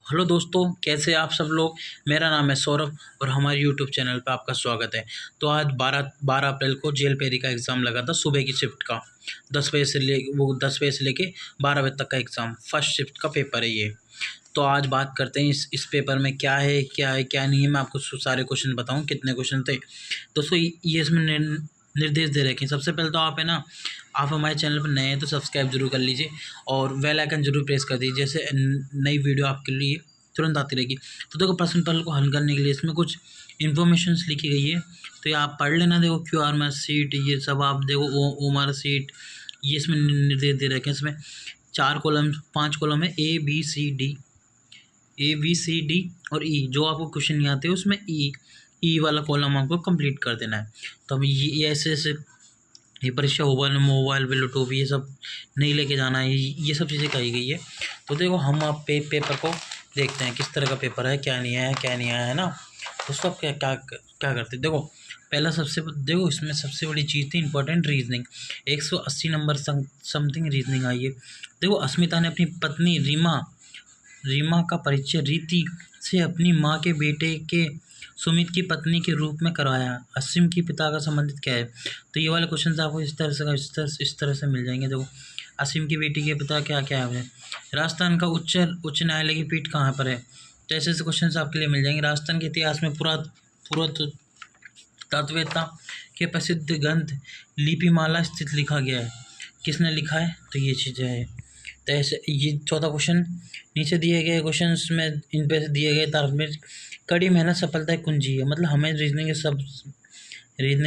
Hello दोस्तों, कैसे आप सब लोग। मेरा नाम है सौरभ और हमारे यूट्यूब चैनल पे आपका स्वागत है। तो आज 12 अप्रैल को जेएल पेरी का एग्ज़ाम लगा था सुबह की शिफ्ट का। 10 बजे से लेके 12 बजे तक का एग्ज़ाम, फर्स्ट शिफ्ट का पेपर है ये। तो आज बात करते हैं इस पेपर में क्या नहीं है। मैं आपको सारे क्वेश्चन बताऊँ कितने क्वेश्चन थे। दोस्तों ये इसमें निर्देश दे रखे हैं। सबसे पहले तो आप है ना, आप हमारे चैनल पर नए हैं तो सब्सक्राइब जरूर कर लीजिए और बेल आइकन जरूर प्रेस कर दीजिए, जैसे नई वीडियो आपके लिए तुरंत आती रहेगी। तो देखो, प्रश्न पत्र को हल करने के लिए इसमें कुछ इन्फॉर्मेशंस लिखी गई है, तो ये आप पढ़ लेना। देखो, क्यूआर मार्क शीट, ये सब आप देखो, ओ मार्क शीट, ये इसमें निर्देश दे रखे हैं। इसमें 5 कॉलम है, ए बी सी डी और ई। जो आपको क्वेश्चन नहीं आते उसमें ई वाला कॉलम आपको कंप्लीट कर देना है। तो हम ये ऐसे ये परीक्षा मोबाइल लैपटॉप ये सब नहीं लेके जाना है, ये सब चीज़ें कही गई है। तो देखो, हम आप पेपर को देखते हैं किस तरह का पेपर है, क्या नहीं आया है ना। दोस्तों, आप क्या क्या क्या करते हैं। देखो, पहला देखो, इसमें सबसे बड़ी चीज़ थी important, reasoning. 180 number something reasoning आई है। देखो, अस्मिता ने अपनी पत्नी रीमा का परिचय रीति से अपनी माँ के बेटे के सुमित की पत्नी के रूप में करवाया। असीम की पिता का संबंधित क्या है। तो ये वाले क्वेश्चन आपको इस तरह से मिल जाएंगे। देखो, असीम की बेटी के पिता क्या क्या है। राजस्थान का उच्च न्यायालय की पीठ कहाँ पर है। तो ऐसे क्वेश्चन आपके लिए मिल जाएंगे। राजस्थान के इतिहास में पुरातत्ववेत्ता के प्रसिद्ध ग्रंथ लिपिमाला स्थित लिखा गया है। किसने लिखा है। तो ये चीज़ें है। तो ऐसे ये चौथा क्वेश्चन, नीचे दिए गए क्वेश्चन में इन पे दिए गए तार्क में कड़ी मेहनत सफलता की कुंजी है। मतलब हमें रीजनिंग का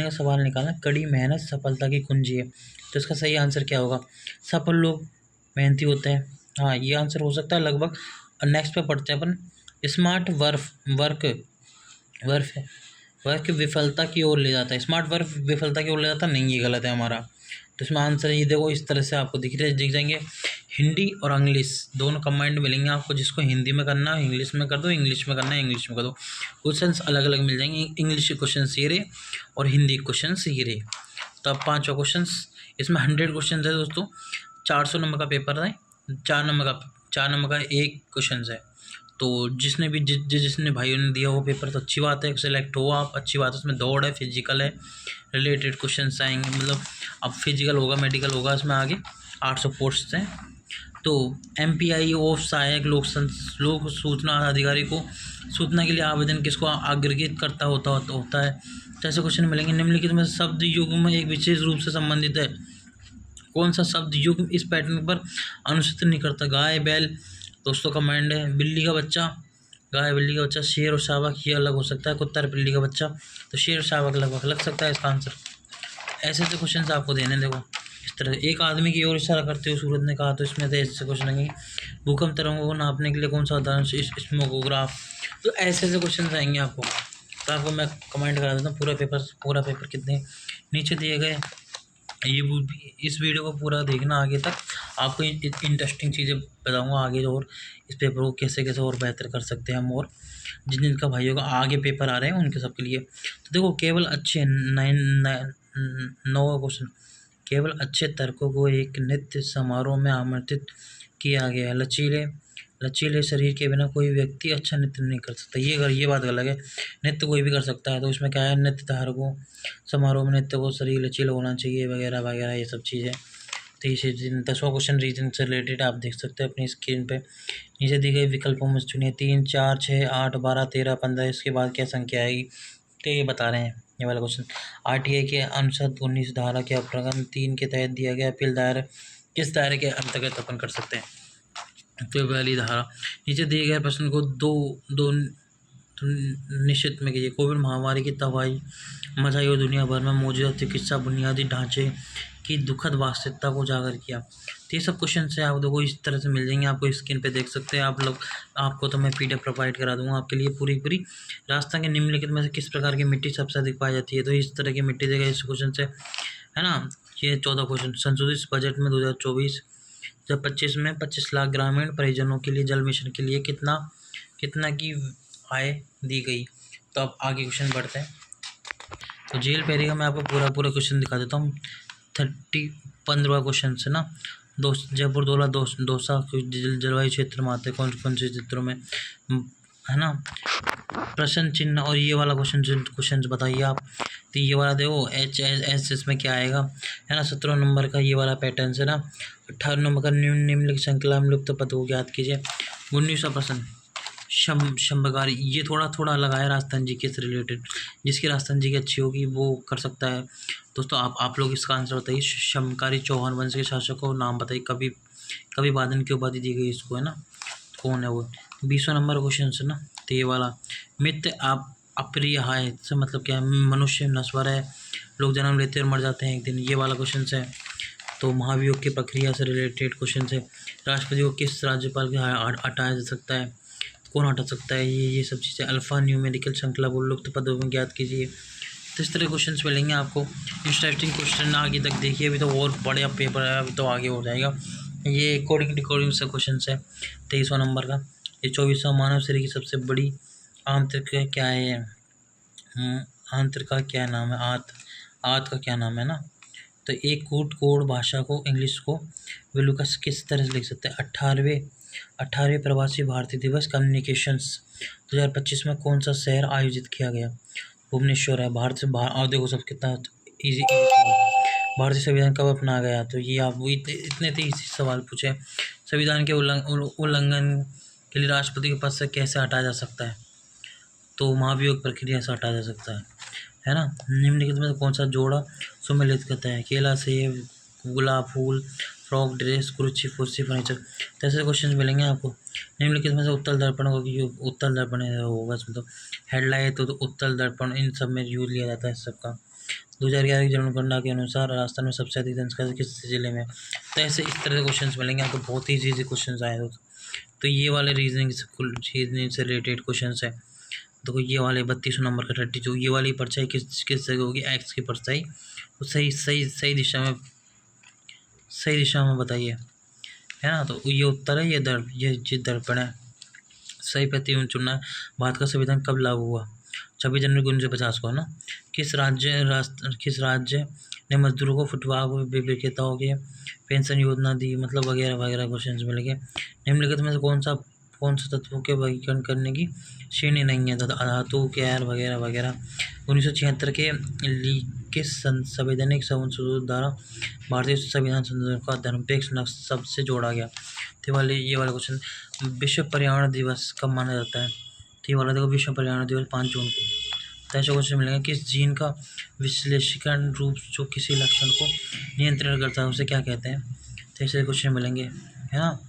सवाल निकालना, कड़ी मेहनत सफलता की कुंजी है। तो इसका सही आंसर क्या होगा। सफल लोग मेहनती होते हैं। हाँ, ये आंसर हो सकता है लगभग। नेक्स्ट पे पढ़ते हैं अपन। स्मार्ट वर्क विफलता की ओर ले जाता है। स्मार्ट वर्क विफलता की ओर ले जाता नहीं, ये गलत है हमारा। तो इसमें आंसर ये देखो, इस तरह से आपको दिख जाएंगे। हिंदी और इंग्लिश दोनों कंबाइंड मिलेंगे आपको। जिसको हिंदी में करना है इंग्लिश में कर दो, इंग्लिश में करना है इंग्लिश में कर दो। क्वेश्चंस अलग अलग मिल जाएंगे। इंग्लिश के क्वेश्चन ये रहे और हिंदी के क्वेश्चन ये रहे। तो अब 5वां क्वेश्चन, इसमें 100 क्वेश्चन है दोस्तों। 400 नंबर का पेपर है। 4 नंबर का एक क्वेश्चन है। तो जिसने भाइयों ने दिया वो पेपर, तो अच्छी बात है, सेलेक्ट हो आप, अच्छी बात है। उसमें दौड़ है, फिजिकल है, रिलेटेड क्वेश्चन आएंगे। मतलब अब फिजिकल होगा, मेडिकल होगा, इसमें आगे 800 पोस्ट हैं। तो MPI ऑफ सहायक लोक सूचना अधिकारी को सूचना के लिए आवेदन किसको आग्रहित करता होता है। तो ऐसे क्वेश्चन मिलेंगे। निम्नलिखित में शब्द युग्म में एक विशेष रूप से संबंधित है। कौन सा शब्द युग्म इस पैटर्न पर अनुचित नहीं करता। गाय बैल दोस्तों कमांड है। बिल्ली का बच्चा, गाय बिल्ली का बच्चा। शेर और शावक ये अलग हो सकता है। कुत्ता और बिल्ली का बच्चा, तो शेर और शावक लगभग लग सकता है इसका आंसर। ऐसे क्वेश्चन आपको देने। देखो, इस तरह एक आदमी की ओर इशारा करते हुए सूरज ने कहा। तो इसमें तो ऐसे क्वेश्चन आएंगे। भूकंप तरंगों को नापने के लिए कौन सा उदाहरण, स्मोगोग्राफ। तो ऐसे क्वेश्चन आएंगे आपको। तो आपको मैं कमेंट करा देता हूँ पूरा पेपर कितने नीचे दिए गए। इस वीडियो को पूरा देखना आगे तक, आपको इंटरेस्टिंग चीज़ें बताऊंगा आगे। और इस पेपर को कैसे कैसे और बेहतर कर सकते हैं हम। और जिनका भाइयों का आगे पेपर आ रहे हैं उनके सबके लिए। तो देखो, केवल अच्छे 9वां क्वेश्चन, केवल अच्छे तर्कों को एक नृत्य समारोह में आमंत्रित किया गया है। लचीले शरीर के बिना कोई व्यक्ति अच्छा नृत्य नहीं कर सकता। ये बात अलग है। नृत्य कोई भी कर सकता है। तो इसमें क्या है, नृत्य धारकों समारोह में नृत्य को शरीर लचीला होना चाहिए, वगैरह वगैरह ये सब चीज़ें। तो ये 10वां क्वेश्चन रीजन से रिलेटेड आप देख सकते हैं अपनी स्क्रीन पे। नीचे दी गई विकल्पों में चुनिए। 3, 4, 6, 8, 12, 13, 15, इसके बाद क्या संख्या आएगी। तो ये बता रहे हैं ये वाला क्वेश्चन। RTI के अनुच्छेद 19 धारा के प्रकरण 3 के तहत दिया गया अपील दायर किस दायरे के अंतर्गत अपन कर सकते हैं। तो पहली धारा। नीचे दिए गए प्रश्न को दो निश्चित में कीजिए। कोविड महामारी की तबाही मचाई और दुनिया भर में मौजूदा चिकित्सा बुनियादी ढांचे की दुखद वास्तविकता को उजागर किया। तो ये सब क्वेश्चन से आप देखो इस तरह से मिल जाएंगे आपको। स्क्रीन पे देख सकते हैं आप लोग। आपको तो मैं PDF प्रोवाइड करा दूंगा आपके लिए पूरी। राजस्थान के निम्नलिखित में से किस प्रकार की मिट्टी सबसे अधिक पाई जाती है। तो इस तरह की मिट्टी देगा इस क्वेश्चन से, है ना। ये 14 क्वेश्चन, संशोधित बजट में 2024 जब 25 में 25 लाख ग्रामीण परिजनों के लिए जल मिशन के लिए कितना की आय दी गई। तो अब आगे क्वेश्चन बढ़ते हैं। तो जेएल पेरी का मैं आपको पूरा क्वेश्चन दिखा देता हूँ। 15वां क्वेश्चन से ना, जयपुर दौला दौसा जलवायु क्षेत्र में आते हैं, कौन कौन से क्षेत्रों में, है ना। प्रश्न चिन्ह और ये वाला क्वेश्चन बताइए आप। तो ये वाला देखो एच एस इसमें क्या आएगा, है ना। 17 नंबर का ये वाला पैटर्न है ना। 18 नंबर का निम्नलिखित श्रृंखला में लुप्त पद को ज्ञात कीजिए। 19वां प्रश्न शंभकारी, ये थोड़ा थोड़ा अलग है राजस्थान जी के से रिलेटेड, जिसकी राजस्थान जी की अच्छी होगी वो कर सकता है। दोस्तों आप लोग इसका आंसर बताइए। शंभकारी चौहान वंश के शासक को नाम बताइए। कभी बादन की उपाधि दी गई इसको, है ना, कौन है वो। 20वां नंबर क्वेश्चन है ना। तो ये वाला मित्र आप अप्रिय है से मतलब क्या है, मनुष्य नश्वर है, लोग जन्म लेते और मर जाते हैं एक दिन, ये वाला क्वेश्चन है। तो महाभियोग की प्रक्रिया से रिलेटेड क्वेश्चन है। राष्ट्रपति को किस राज्यपाल के हटाया जा सकता है, कौन हटा सकता है, ये सब चीज़ें। अल्फा न्यूमेरिकल श्रृंखला को लुप्त पदों में ज्ञात कीजिए। तो इस तरह क्वेश्चन मिलेंगे आपको। इंटरेस्टिंग क्वेश्चन आगे तक देखिए, अभी तो और बड़ा पेपर है, अभी तो आगे हो जाएगा। ये कोडिंग से क्वेश्चन है। 23वां नंबर का ये 24वां मानव शरीर की सबसे बड़ी आंतरिक क्या है, आंतरिक का क्या नाम है, आत का क्या नाम है ना। तो एक कोड भाषा को इंग्लिश को विलुकस किस तरह से लिख सकते हैं। 18वें प्रवासी भारतीय दिवस कम्युनिकेशंस 2025 में कौन सा शहर आयोजित किया गया। भुवनेश्वर है। भारत से बाहर आओ, देखो सब कितना इजी भारतीय संविधान कब अपनाया गया। तो ये आप इतने इजी सवाल पूछे। संविधान के उल्लंघन के लिए राष्ट्रपति के पद से कैसे हटाया जा सकता है। तो महाभियोग प्रक्रिया से हटाया जा सकता है ना। निम्नलिखित में कौन सा जोड़ा सुमेलित करता है। केला, सेब, गुलाब फूल, फ्रॉक, ड्रेस, कुर्सी, कुर्सी, फर्नीचर। तो ऐसे क्वेश्चन मिलेंगे आपको। निम्नलिखित में से उत्तल दर्पण उत्तल दर्पण होगा इसमें, तो हेडलाइट तो उत्तल दर्पण इन सब में यूज लिया जाता है सबका। 2011 की जनगणना के अनुसार राजस्थान में सबसे अधिक जनसंख्या किस जिले में। तो ऐसे इस तरह के क्वेश्चन मिलेंगे आपको, बहुत ही ईजी क्वेश्चन आए तो ये वाले रीजनिंग से रिलेटेड क्वेश्चन है। देखो ये वाले 32 नंबर का 32, ये वाली परछाई किस जगह होगी, एक्स की परछाई, तो सही दिशा में बताइए, है ना। तो ये उत्तर है, ये दर्पण है। सही प्रतिबिंब चुनना है। भारत का संविधान कब लागू हुआ। 26 जनवरी 1950 को, है ना। किस राज्य ने मजदूरों को फुटपाथ विक्रेताओं के पेंशन योजना दी, मतलब वगैरह वगैरह क्वेश्चन मिलेंगे। निम्नलिखित में से कौन सा तत्वों के वर्गीकरण करने की श्रेणी नहीं है, धातु, कैर वगैरह वगैरह। 1976 के किस संवैधानिक संशोधन द्वारा भारतीय संविधान संशोधन का धर्मनिरपेक्ष शब्द से जोड़ा गया। तो ये वाला क्वेश्चन। विश्व पर्यावरण दिवस कब माना जाता है। तो ये वाला देखो, विश्व पर्यावरण दिवस 5 जून को। तो ऐसे क्वेश्चन मिलेंगे। किस जीन का विश्लेषण रूप जो किसी लक्षण को नियंत्रण करता है उसे क्या कहते हैं। तो ऐसे क्वेश्चन मिलेंगे, है ना।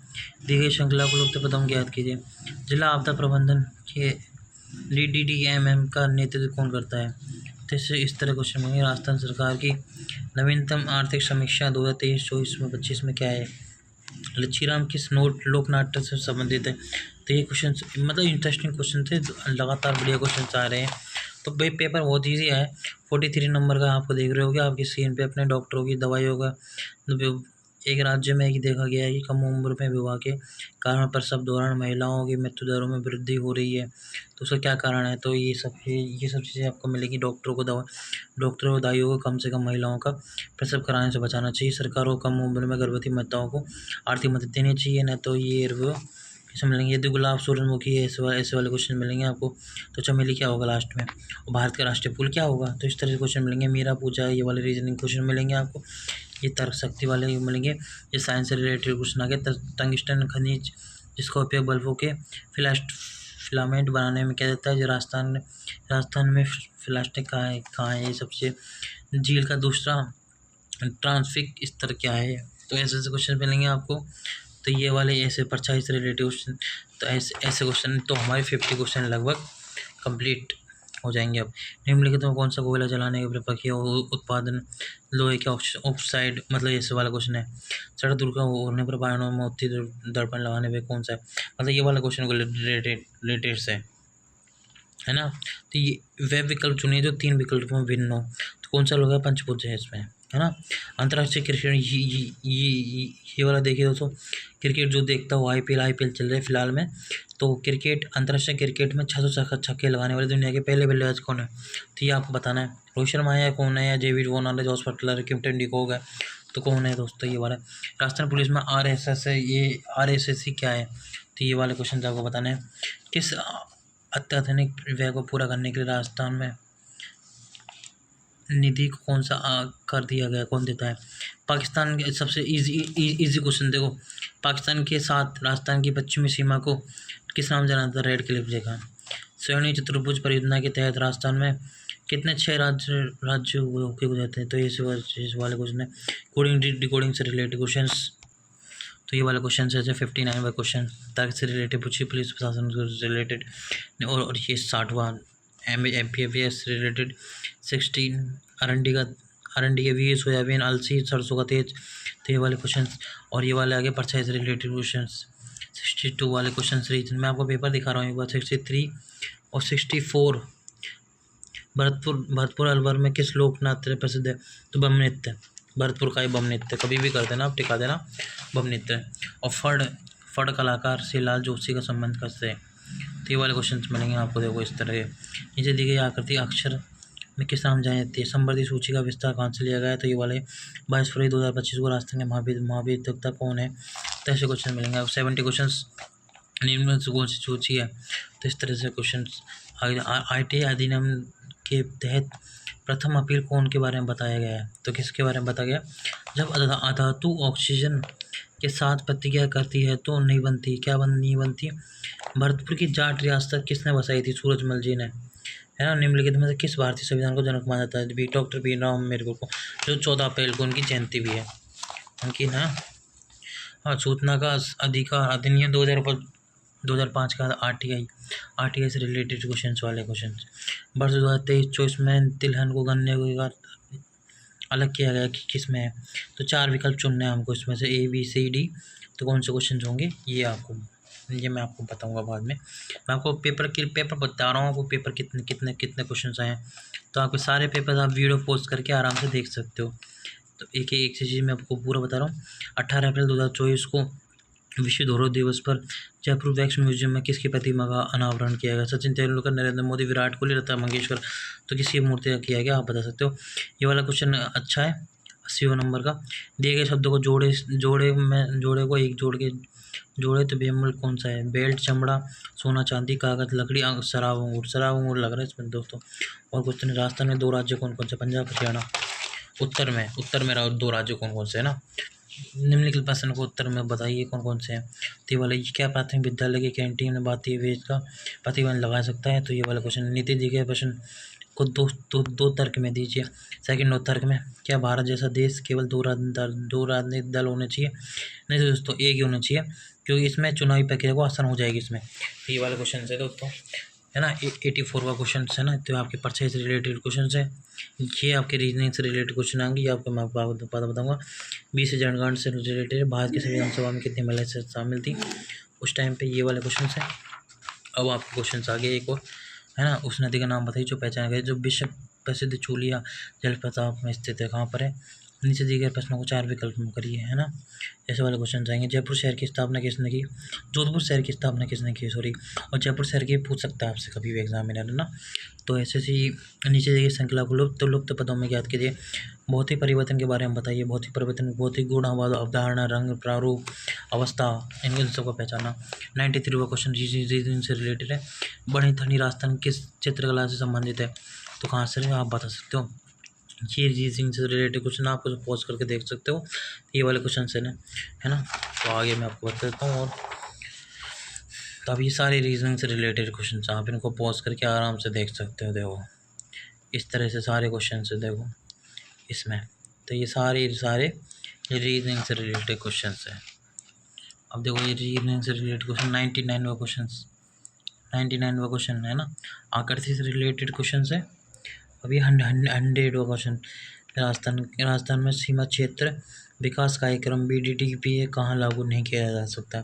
दी गई श्रृंखला को लुप्त पदों ज्ञात कीजिए। जिला आपदा प्रबंधन के DDDMM का नेतृत्व कौन करता है। तो इस तरह क्वेश्चन मिलेंगे। राजस्थान सरकार की नवीनतम आर्थिक समीक्षा 2023-24 में 25 में क्या है। लच्छीराम किस लोक नाट्य से संबंधित है। तो ये क्वेश्चन मतलब इंटरेस्टिंग क्वेश्चन थे, लगातार बढ़िया क्वेश्चन आ रहे हैं। तो भाई पेपर बहुत ईजी है। 43 नंबर का आपको देख रहे होगे आपकी स्क्रीन पे, अपने डॉक्टरों की दवाइयों का। एक राज्य में एक देखा गया है कि कम उम्र में विवाह के कारण प्रसव दौरान महिलाओं की मृत्यु दरों में वृद्धि हो रही है। तो उसका क्या कारण है। तो ये सब चीज़ें आपको मिलेगी। डॉक्टरों को दाइयों को कम से कम महिलाओं का प्रसव कराने से बचाना चाहिए। सरकार को कम उम्र में गर्भवती माताओं को आर्थिक मदद देनी चाहिए। न तो ये कैसे मिलेंगे। यदि गुलाब सूरजमुखी है, ऐसे वाले क्वेश्चन मिलेंगे आपको। तो चमेली क्या होगा लास्ट में, और भारत का राष्ट्रीय फूल क्या होगा। तो इस तरह के क्वेश्चन मिलेंगे। मीरा पूजा, ये वाले रीजनिंग क्वेश्चन मिलेंगे आपको। ये तर्क शक्ति वाले मिलेंगे। ये साइंस से रिलेटेड क्वेश्चन आ गए। टंगस्टन खनिज जिसका उपयोग बल्बों के फिलामेंट बनाने में किया जाता है। जो राजस्थान में प्लास्टिक कहाँ है ये सबसे। झील का दूसरा ट्रांसफिक स्तर क्या है। तो ऐसे क्वेश्चन मिलेंगे आपको। तो ये वाले ऐसे परछाई से रिलेटेड क्वेश्चन। तो ऐसे क्वेश्चन तो हमारे 50 क्वेश्चन लगभग कंप्लीट हो जाएंगे। अब निम्नलिखित में कौन सा कोयला जलाने के प्रक्रिया उत्पादन लोहे के ऑक्साइड, मतलब ऐसे वाला क्वेश्चन है। सड़क दुर्घटना होने पर वाहनों में उत्तेजित दर्पण लगाने पे कौन सा है, मतलब ये वाला क्वेश्चन को रिलेटेड से, है ना। तो ये वे विकल्प चुनिए जो 3 विकल्पों में भिन्न हो। तो कौन सा होगा, पंचभुज है इसमें, है ना। अंतर्राष्ट्रीय क्रिकेट ये वाला देखिए दोस्तों। क्रिकेट जो देखता हो, IPL चल रहे फिलहाल में। तो अंतर्राष्ट्रीय क्रिकेट में 600 छक्के लगाने वाले दुनिया के पहले बल्लेबाज कौन है। तो ये आपको बताना है। रोहित शर्मा है, कौन है, या डेविड वार्नर है, जॉस बटलर, कैप्टन डिकॉक है। तो कौन है दोस्तों? ये वाला राजस्थान पुलिस में RSS है। ये RSS क्या है? तो ये वाले क्वेश्चन आपको बताने हैं। किस अत्याधुनिक व्यय को पूरा करने के लिए राजस्थान में निधि को कौन सा कर दिया गया, कौन देता है? पाकिस्तान के सबसे इजी क्वेश्चन देखो, पाकिस्तान के साथ राजस्थान की पश्चिमी सीमा को किस नाम जाना जाता है? रेड क्लिफ जगह। श्रेणी चतुर्भुज परियोजना के तहत राजस्थान में कितने 6 राज्य होके गुजरते हैं? तो इस वाले क्वेश्चन है। कोडिंग डिकोडिंग से रिलेटेड क्वेश्चन, तो ये वाला क्वेश्चन है 59वां क्वेश्चन, तर्क से रिलेटेड पूछिए, पुलिस प्रशासन से रिलेटेड। और ये 60वां MPFS से रिलेटेड। 16 अरंडी के बीज, सोयाबीन, अलसी, सरसों का तेज, तो ये वाले क्वेश्चन। और ये वाले आगे परचेज से रिलेटेड क्वेश्चन। 62 वाले क्वेश्चन रीजन मैं आपको पेपर दिखा रहा हूँ एक बार। 63 और 64 भरतपुर अलवर में किस लोक नृत्य प्रसिद्ध है? तो बम नृत्य, भरतपुर का ही बम नृत्य, कभी भी कर देना आप, टिका देना, बम नृत्य। और फड़ कलाकार से लाल जोशी का संबंध कैसे है? तो ये वाले क्वेश्चन बनेंगे आपको। देखो इस तरह के नीचे दी गई आकृति अक्षर में किस नाम जानी जाती है? संवर्धित सूची का विस्तार कहाँ से लिया गया है? तो ये वाले 22 फरवरी 2025 को राजस्थान के महाविद्यालय कौन है? तो ऐसे क्वेश्चन मिलेंगे आप। 70 क्वेश्चन निम्न से कौन सी सूची है? तो इस तरह से क्वेश्चन। ITI अधिनियम के तहत प्रथम अपील कौन के बारे में बताया गया है? तो किसके बारे में बताया गया? जब अधातु ऑक्सीजन के साथ प्रतिक्रिया करती है तो नहीं बनती, क्या नहीं बनती? भरतपुर की जाट रियासत किसने बसाई थी? सूरजमल जी ने, है ना। निम्नलिखित में से किस भारतीय संविधान को जनक माना जाता है? डॉक्टर भीमराव अम्बेडकर को, जो 14 अप्रैल को उनकी जयंती भी है उनकी ना। हाँ, सूचना का अधिकार अधिनियम 2005 का RTI से रिलेटेड क्वेश्चन वाले क्वेश्चन। वर्ष 2023-24 में तिलहन को गन्ने को अलग किया गया कि किस में है? तो 4 विकल्प चुनने हैं हमको इसमें से A B C D। तो कौन से क्वेश्चन होंगे ये मैं आपको बताऊंगा बाद में। मैं आपको पेपर बता रहा हूँ आपको, पेपर कितने क्वेश्चन आए हैं। तो आपके सारे पेपर आप वीडियो पोस्ट करके आराम से देख सकते हो। तो एक चीज़ मैं आपको पूरा बता रहा हूँ। 18 अप्रैल 2024 को विश्व धरोहर दिवस पर जयपुर वैक्स म्यूजियम में किसकी प्रतिमा का अनावरण किया गया? सचिन तेंदुलकर, नरेंद्र मोदी, विराट कोहली, लता मंगेशकर। तो किसकी मूर्ति का किया गया, आप बता सकते हो। ये वाला क्वेश्चन अच्छा है, 80वां नंबर का। दिए गए शब्दों को जोड़े को एक जोड़े तो बेमूल कौन सा है? बेल्ट, चमड़ा, सोना, चांदी, कागज, लकड़ी, शराब, अंगूर लग रहा है इसमें दोस्तों। और क्वेश्चन, राजस्थान में 2 राज्य कौन कौन से? पंजाब, हरियाणा। उत्तर में 2 राज्य कौन कौन से है ना? निम्नलिखित प्रश्न को उत्तर में बताइए कौन कौन से हैं। तो ये वाला क्या प्राथमिक विद्यालय की कैंटीन में भारतीय वेज का प्रतिबंध लगा सकता है? तो ये वाला क्वेश्चन। नीति दी गए प्रश्न को दो तर्क में दीजिए। सेकंड और तर्क में, क्या भारत जैसा देश केवल 2 राजनीतिक दल होने चाहिए? नहीं तो दोस्तों एक ही होना चाहिए, क्योंकि इसमें चुनावी प्रक्रिया को आसान हो जाएगी इसमें। तो ये वाले क्वेश्चन है दोस्तों, है ना। 84 का क्वेश्चन है ना। तो आपके परचेज से रिलेटेड क्वेश्चन है, ये आपके रीजनिंग से रिलेटेड क्वेश्चन आएंगे। ये आपको मैं बताऊँगा। 20 जनगणना से रिलेटेड भारत की संविधान सभा में कितनी महिलाएं शामिल थी उस टाइम पे? ये वाले क्वेश्चन है। अब आपके क्वेश्चन आगे एक और, है ना। उस नदी का नाम बताइए जो पहचाना गया, जो विश्व प्रसिद्ध चूलिया जलप्रपात में स्थित है, कहाँ पर है? नीचे दिए गए प्रश्नों को 4 विकल्प में करिए, है ना। ऐसे वाले क्वेश्चन आएंगे। जयपुर शहर की स्थापना किसने की? जोधपुर शहर की स्थापना किसने की, सॉरी। और जयपुर शहर की पूछ सकता है आपसे कभी भी एग्जामिनर, है ना। तो ऐसे सी नीचे देखिए श्रृंखला को लुप्त पदों में याद कीजिए। भौतिक परिवर्तन के बारे में बताइए। भौतिक परिवर्तन, भौतिक गुण, अवधारणा, रंग, प्रारूप, अवस्था, इन सबको पहचाना। 93 का क्वेश्चन रीजन से रिलेटेड है। बड़ीथनी राजस्थान किस चित्रकला से संबंधित है? तो कहाँ से आप बता सकते हो। ये रीजनिंग से रिलेटेड क्वेश्चन आपको पॉज करके देख सकते हो। ये वाले क्वेश्चन है ना। तो आगे मैं आपको बता देता हूँ। और तो अब ये सारे रीजनिंग से रिलेटेड क्वेश्चन आप इनको पॉज करके आराम से देख सकते हो। देखो इस तरह से सारे क्वेश्चन से देखो इसमें। तो ये सारे रीजनिंग से रिलेटेड क्वेश्चन है। अब देखो ये रीजनिंग से रिलेटेड क्वेश्चन 99वां क्वेश्चन है ना। आकृति से रिलेटेड क्वेश्चन है। अभी 100वां क्वेश्चन, राजस्थान में सीमा क्षेत्र विकास कार्यक्रम BDTPA कहाँ लागू नहीं किया जा सकता?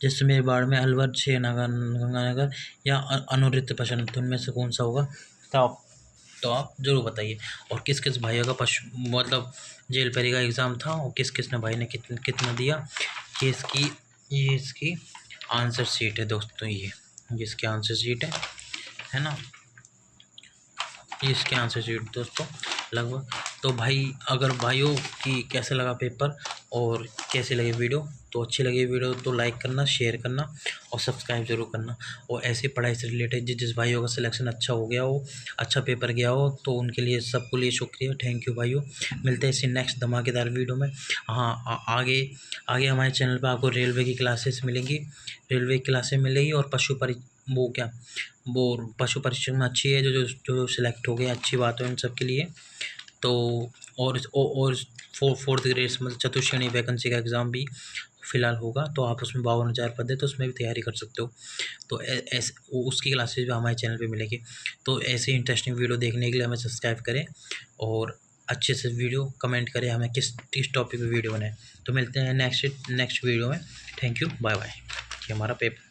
जिसमें बाड़मेर, अलवर, गंगानगर या अनुरित प्रश्न, तो उनमें से कौन सा होगा? तो आप जरूर बताइए। और किस किस भाइयों का मतलब जेल पेरी का एग्ज़ाम था और किस किस ने भाई ने कितना दिया? ये इसकी आंसर शीट है दोस्तों। ये इसकी आंसर शीट है ना। ये इसके आंसर शीट दोस्तों लगभग। तो भाई अगर भाइयों कि कैसे लगा पेपर और कैसे लगे वीडियो, तो अच्छी लगी वीडियो तो लाइक करना, शेयर करना और सब्सक्राइब जरूर करना। और ऐसी पढ़ाई से रिलेटेड जिस भाइयों का सिलेक्शन अच्छा हो गया हो, अच्छा पेपर गया हो, तो उनके लिए सबको लिए शुक्रिया, थैंक यू भाइयों। मिलते हैं इसी नेक्स्ट धमाकेदार वीडियो में। हाँ आगे आगे हमारे चैनल पर आपको रेलवे की क्लासेस मिलेंगी, रेलवे की क्लासेस मिलेगी और वो क्या वो पशु परीक्षण में अच्छी है, जो जो जो सिलेक्ट हो गए अच्छी बात है उन सब के लिए। तो और फोर्थ ग्रेड मतलब चतुश्रेणी वैकेंसी का एग्ज़ाम भी फ़िलहाल होगा, तो आप उसमें 52,000 पद है, तो उसमें भी तैयारी कर सकते हो। तो ऐसे उसकी क्लासेज भी हमारे चैनल पे मिलेगी। तो ऐसे इंटरेस्टिंग वीडियो देखने के लिए हमें सब्सक्राइब करें और अच्छे से वीडियो कमेंट करें हमें किस टॉपिक पे वीडियो बनाए। तो मिलते हैं नेक्स्ट वीडियो में। Thank you, bye bye. ये हमारा पेपर